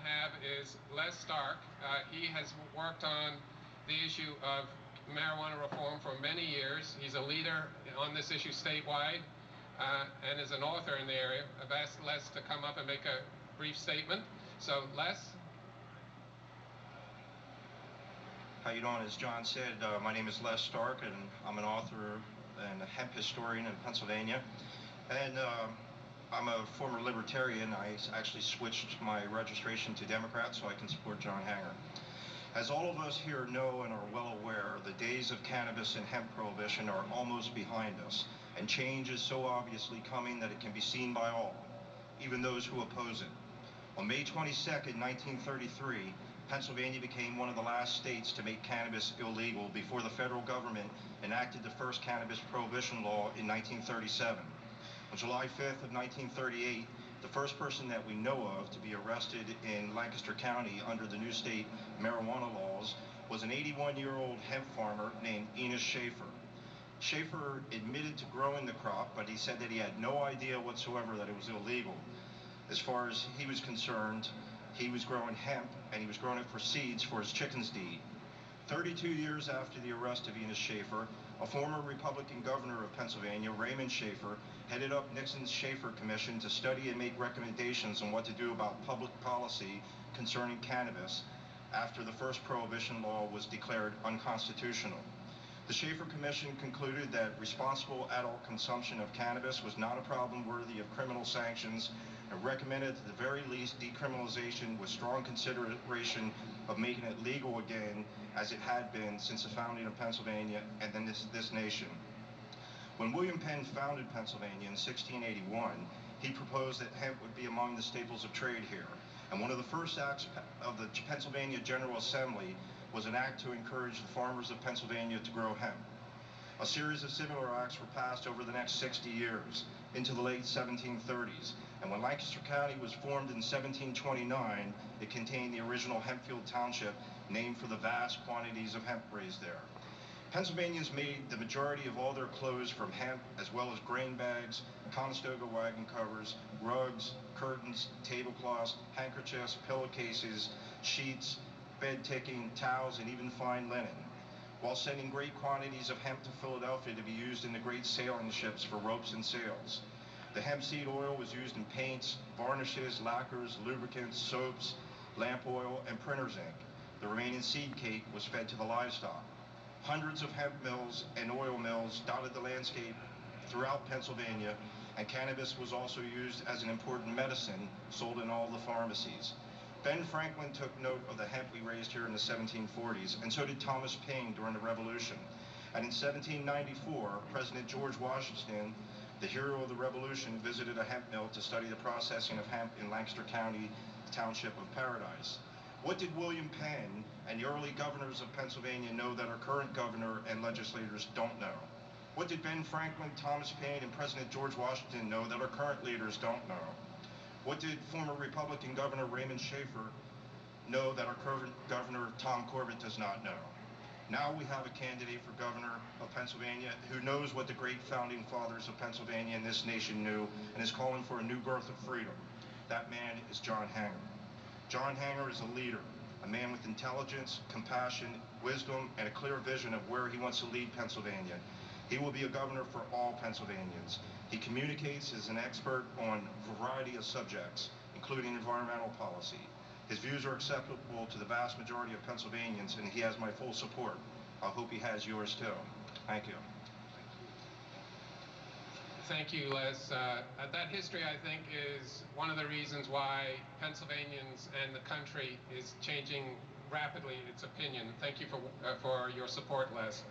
have is Les Stark. He has worked on the issue of marijuana reform for many years. He's a leader on this issue statewide and is an author in the area. I've asked Les to come up and make a brief statement. So, Les? How you doing? As John said, my name is Les Stark, and I'm an author and a hemp historian in Pennsylvania. And I'm a former libertarian. I actually switched my registration to Democrat so I can support John Hanger. As all of us here know and are well aware, the days of cannabis and hemp prohibition are almost behind us, and change is so obviously coming that it can be seen by all, even those who oppose it. On May 22nd, 1933, Pennsylvania became one of the last states to make cannabis illegal before the federal government enacted the first cannabis prohibition law in 1937. On July 5th of 1938, the first person that we know of to be arrested in Lancaster County under the new state marijuana laws was an 81-year-old hemp farmer named Enos Schaefer. Schaefer admitted to growing the crop, but he said that he had no idea whatsoever that it was illegal. As far as he was concerned, he was growing hemp, and he was growing it for seeds for his chickens to eat. 32 years after the arrest of Enos Schaefer, a former Republican governor of Pennsylvania, Raymond Schaefer, headed up Nixon's Schaefer Commission to study and make recommendations on what to do about public policy concerning cannabis after the first prohibition law was declared unconstitutional. The Schaefer Commission concluded that responsible adult consumption of cannabis was not a problem worthy of criminal sanctions and recommended at the very least decriminalization with strong consideration of making it legal again as it had been since the founding of Pennsylvania and then this nation. When William Penn founded Pennsylvania in 1681, he proposed that hemp would be among the staples of trade here. And one of the first acts of the Pennsylvania General Assembly was an act to encourage the farmers of Pennsylvania to grow hemp. A series of similar acts were passed over the next 60 years, into the late 1730s. And when Lancaster County was formed in 1729, it contained the original Hempfield Township, named for the vast quantities of hemp raised there. Pennsylvanians made the majority of all their clothes from hemp, as well as grain bags, Conestoga wagon covers, rugs, curtains, tablecloths, handkerchiefs, pillowcases, sheets, bed ticking, towels, and even fine linen, while sending great quantities of hemp to Philadelphia to be used in the great sailing ships for ropes and sails. The hemp seed oil was used in paints, varnishes, lacquers, lubricants, soaps, lamp oil, and printer's ink. The remaining seed cake was fed to the livestock. Hundreds of hemp mills and oil mills dotted the landscape throughout Pennsylvania, and cannabis was also used as an important medicine sold in all the pharmacies. Ben Franklin took note of the hemp we raised here in the 1740s, and so did Thomas Paine during the Revolution. And in 1794, President George Washington, the hero of the Revolution, visited a hemp mill to study the processing of hemp in Lancaster County, township of Paradise. What did William Penn and the early governors of Pennsylvania know that our current governor and legislators don't know? What did Ben Franklin, Thomas Paine, and President George Washington know that our current leaders don't know? What did former Republican Governor Raymond Schaefer know that our current governor, Tom Corbett, does not know? Now we have a candidate for governor of Pennsylvania who knows what the great founding fathers of Pennsylvania and this nation knew and is calling for a new birth of freedom. That man is John Hanger. John Hanger is a leader, a man with intelligence, compassion, wisdom, and a clear vision of where he wants to lead Pennsylvania. He will be a governor for all Pennsylvanians. He communicates as an expert on a variety of subjects, including environmental policy. His views are acceptable to the vast majority of Pennsylvanians, and he has my full support. I hope he has yours too. Thank you. Thank you, Les. That history, I think, is one of the reasons why Pennsylvanians and the country is changing rapidly its opinion. Thank you for your support, Les.